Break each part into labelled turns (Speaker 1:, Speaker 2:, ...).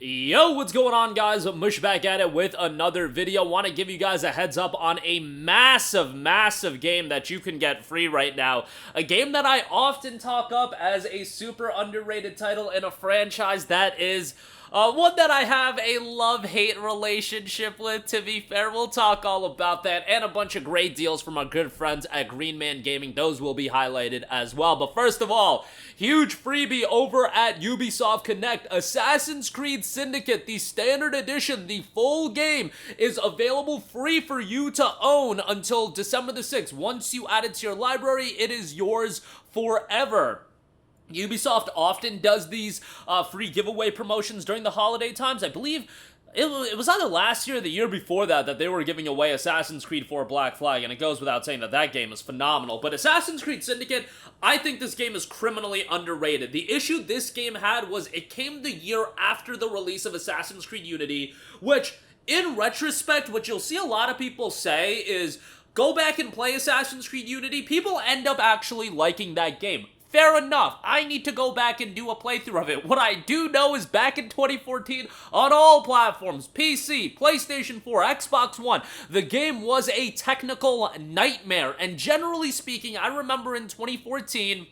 Speaker 1: Yo, what's going on, guys? Mush back at it with another video. Want to give you guys a heads up on a massive game that you can get free right now. A game that I often talk up as a super underrated title in a franchise that is one that I have a love-hate relationship with, to be fair. We'll talk all about that and a bunch of great deals from our good friends at Green Man Gaming. Those will be highlighted as well. But first of all, huge freebie over at Ubisoft Connect. Assassin's Creed Syndicate, the standard edition, the full game, is available free for you to own until December the 6th. Once you add it to your library, it is yours forever. Ubisoft often does these free giveaway promotions during the holiday times. I believe it was either last year or the year before that they were giving away Assassin's Creed 4 Black Flag, and it goes without saying that game is phenomenal. But Assassin's Creed Syndicate, I think this game is criminally underrated. The issue this game had was it came the year after the release of Assassin's Creed Unity, which, in retrospect, what you'll see a lot of people say is, go back and play Assassin's Creed Unity. People end up actually liking that game. Fair enough. I need to go back and do a playthrough of it. What I do know is back in 2014, on all platforms, PC, PlayStation 4, Xbox One, the game was a technical nightmare. And generally speaking, I remember in 2014,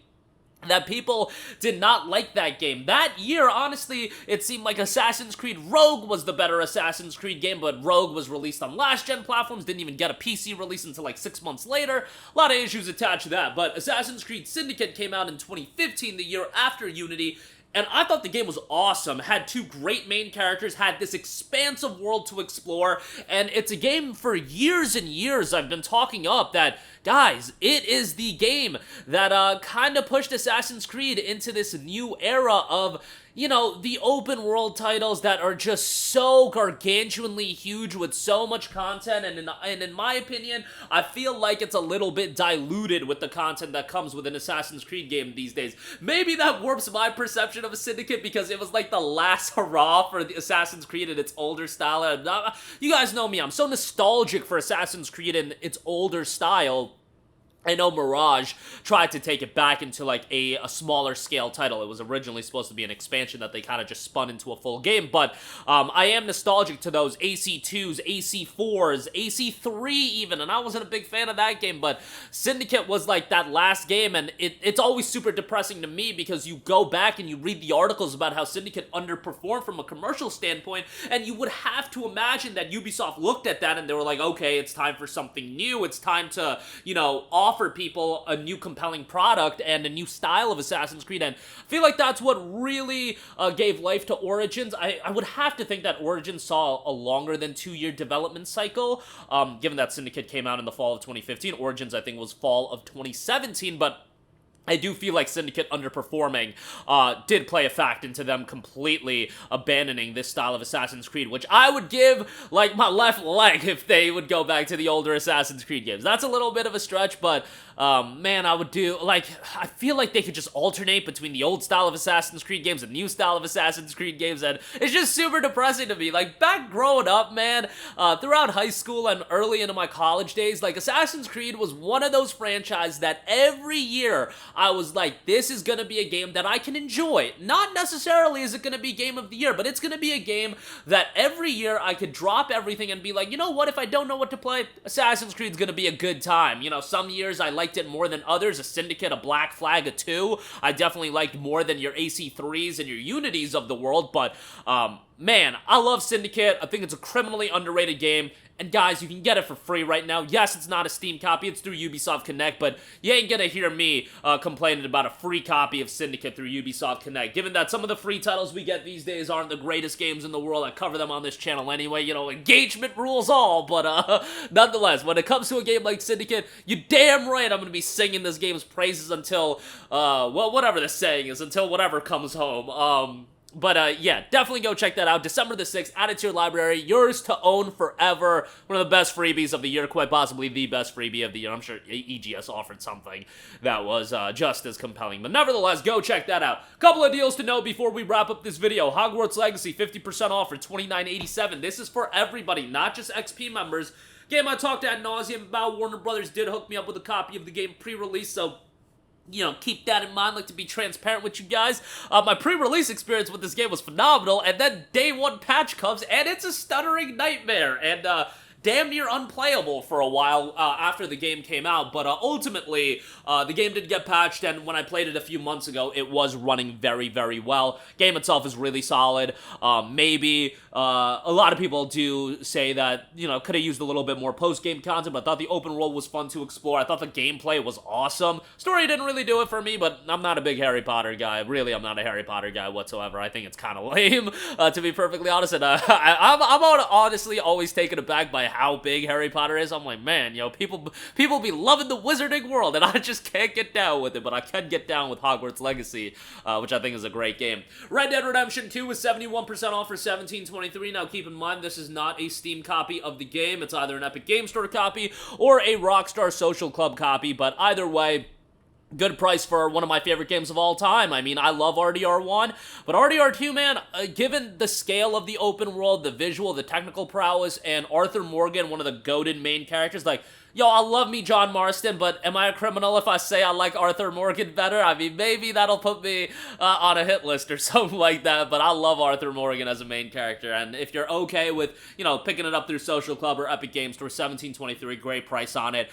Speaker 1: that people did not like that game. That year, honestly, it seemed like Assassin's Creed Rogue was the better Assassin's Creed game, but Rogue was released on last-gen platforms, didn't even get a PC release until like 6 months later. A lot of issues attached to that, but Assassin's Creed Syndicate came out in 2015, the year after Unity, and I thought the game was awesome. Had two great main characters, had this expansive world to explore, and it's a game for years and years I've been talking up that, guys, it is the game that kind of pushed Assassin's Creed into this new era of, you know, the open world titles that are just so gargantuanly huge with so much content, and in my opinion, I feel like it's a little bit diluted with the content that comes with an Assassin's Creed game these days. Maybe that warps my perception of a Syndicate because it was like the last hurrah for the Assassin's Creed in its older style. You guys know me, I'm so nostalgic for Assassin's Creed in its older style. I know Mirage tried to take it back into like a smaller scale title. It was originally supposed to be an expansion that they kind of just spun into a full game, but I am nostalgic to those AC2s, AC4s, AC3 even, and I wasn't a big fan of that game, but Syndicate was like that last game, and it's always super depressing to me because you go back and you read the articles about how Syndicate underperformed from a commercial standpoint, and you would have to imagine that Ubisoft looked at that and they were like, okay, it's time for something new, it's time to, you know, offer people a new compelling product and a new style of Assassin's Creed, and I feel like that's what really gave life to Origins. I would have to think that Origins saw a longer than 2-year development cycle, given that Syndicate came out in the fall of 2015. Origins, I think, was fall of 2017, but I do feel like Syndicate underperforming did play a fact into them completely abandoning this style of Assassin's Creed, which I would give, like, my left leg if they would go back to the older Assassin's Creed games. That's a little bit of a stretch, but, man, I would do, like, I feel like they could just alternate between the old style of Assassin's Creed games and the new style of Assassin's Creed games, and it's just super depressing to me. Like, back growing up, man, throughout high school and early into my college days, like, Assassin's Creed was one of those franchises that every year I was like, this is gonna be a game that I can enjoy. Not necessarily is it gonna be Game of the Year, but it's gonna be a game that every year I could drop everything and be like, you know what, if I don't know what to play, Assassin's Creed's gonna be a good time. You know, some years I liked it more than others. A Syndicate, a Black Flag, a 2, I definitely liked more than your AC3s and your Unities of the world, but, man, I love Syndicate. I think it's a criminally underrated game. And guys, you can get it for free right now. Yes, it's not a Steam copy, it's through Ubisoft Connect, but you ain't gonna hear me complaining about a free copy of Syndicate through Ubisoft Connect, given that some of the free titles we get these days aren't the greatest games in the world. I cover them on this channel anyway, you know, engagement rules all, but nonetheless, when it comes to a game like Syndicate, you're damn right I'm gonna be singing this game's praises until, well, whatever the saying is, until whatever comes home. But, yeah, definitely go check that out. December the 6th, add it to your library. Yours to own forever. One of the best freebies of the year, quite possibly the best freebie of the year. I'm sure EGS offered something that was just as compelling. But nevertheless, go check that out. Couple of deals to note before we wrap up this video. Hogwarts Legacy, 50% off for $29.87. This is for everybody, not just XP members. Game I talked ad nauseum about. Warner Brothers did hook me up with a copy of the game pre-release, so keep that in mind, like to be transparent with you guys. My pre-release experience with this game was phenomenal, and then day one patch comes, and it's a stuttering nightmare, and damn near unplayable for a while after the game came out, but ultimately, the game did get patched, and when I played it a few months ago, it was running very, very well. Game itself is really solid. Maybe a lot of people do say that, could have used a little bit more post-game content, but I thought the open world was fun to explore. I thought the gameplay was awesome. Story didn't really do it for me, but I'm not a big Harry Potter guy. Really, I'm not a Harry Potter guy whatsoever. I think it's kind of lame, to be perfectly honest, and I'm honestly always taken aback by how big Harry Potter is. I'm like, man, people be loving the wizarding world, and I just can't get down with it, but I can get down with Hogwarts Legacy, which I think is a great game. Red Dead Redemption 2 is 71% off for $17.23. Now, keep in mind, this is not a Steam copy of the game. It's either an Epic Game Store copy or a Rockstar Social Club copy, but either way, good price for one of my favorite games of all time. I mean, I love RDR1, but RDR2, man, given the scale of the open world, the visual, the technical prowess, and Arthur Morgan, one of the goated main characters, like, yo, I love me John Marston, but am I a criminal if I say I like Arthur Morgan better? I mean, maybe that'll put me on a hit list or something like that, but I love Arthur Morgan as a main character, and if you're okay with, picking it up through Social Club or Epic Games Store, $17.23, great price on it.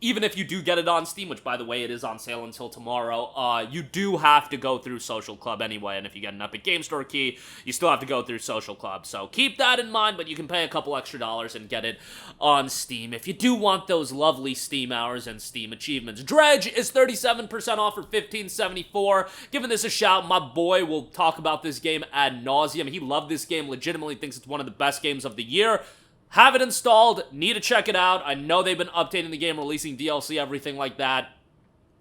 Speaker 1: Even if you do get it on Steam, which, by the way, it is on sale until tomorrow, you do have to go through Social Club anyway, and if you get an Epic Game Store key, you still have to go through Social Club, so keep that in mind, but you can pay a couple extra dollars and get it on Steam. If you do want those lovely Steam hours and Steam achievements. Dredge is 37% off for $15.74. Giving this a shout, my boy will talk about this game ad nauseum. He loved this game, legitimately thinks it's one of the best games of the year. Have it installed, need to check it out. I know they've been updating the game, releasing DLC, everything like that.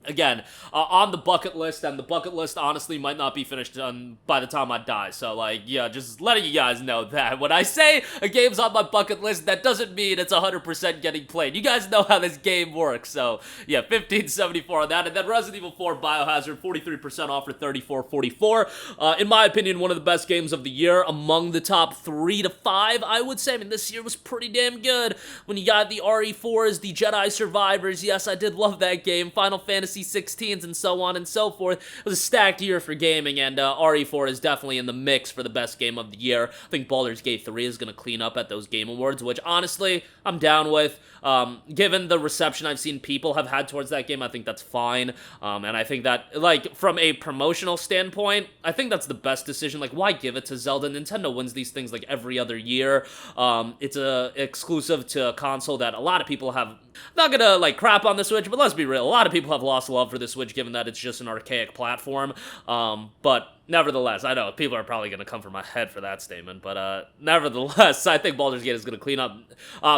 Speaker 1: Again, on the bucket list, and the bucket list honestly might not be finished by the time I die, so yeah, just letting you guys know that. When I say a game's on my bucket list, that doesn't mean it's 100% getting played. You guys know how this game works, so yeah, $15.74 on that, and then Resident Evil 4 Biohazard, 43% off for $34.44. In my opinion, one of the best games of the year, among the top 3 to 5, I would say. I mean, this year was pretty damn good. When you got the RE4s, the Jedi Survivors, yes, I did love that game, Final Fantasy 16s, and so on and so forth. It was a stacked year for gaming, and RE4 is definitely in the mix for the best game of the year. I think Baldur's Gate 3 is going to clean up at those Game Awards, which honestly, I'm down with. Given the reception I've seen people have had towards that game, I think that's fine. And I think that, like, from a promotional standpoint, I think that's the best decision. Like, why give it to Zelda? Nintendo wins these things, like, every other year. It's a exclusive to a console that a lot of people have, not gonna, like, crap on the Switch, but let's be real, a lot of people have lost love for the Switch, given that it's just an archaic platform. But nevertheless, I know people are probably going to come for my head for that statement, but nevertheless, I think Baldur's Gate is going to clean up.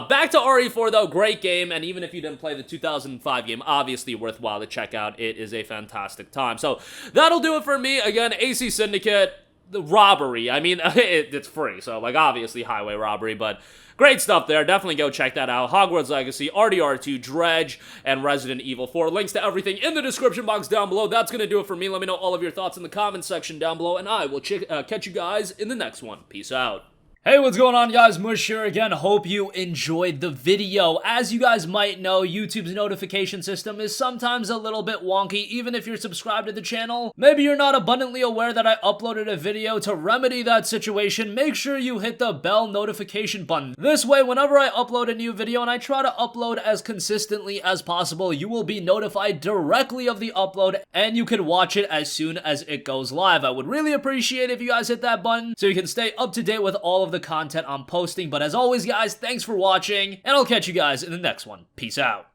Speaker 1: Back to RE4, though, great game, and even if you didn't play the 2005 game, obviously worthwhile to check out. It is a fantastic time. So that'll do it for me. Again, AC Syndicate, the robbery. I mean, it's free, so, like, obviously highway robbery, but great stuff there. Definitely go check that out. Hogwarts Legacy, RDR2, Dredge, and Resident Evil 4. Links to everything in the description box down below. That's going to do it for me. Let me know all of your thoughts in the comments section down below, and I will catch you guys in the next one. Peace out. Hey, what's going on, guys? Mush here again. Hope you enjoyed the video. As you guys might know, YouTube's notification system is sometimes a little bit wonky, even if you're subscribed to the channel. Maybe you're not abundantly aware that I uploaded a video. To remedy that situation, make sure you hit the bell notification button. This way, whenever I upload a new video, and I try to upload as consistently as possible, you will be notified directly of the upload, and you can watch it as soon as it goes live. I would really appreciate if you guys hit that button so you can stay up to date with all of the content I'm posting. But as always, guys, thanks for watching, and I'll catch you guys in the next one. Peace out.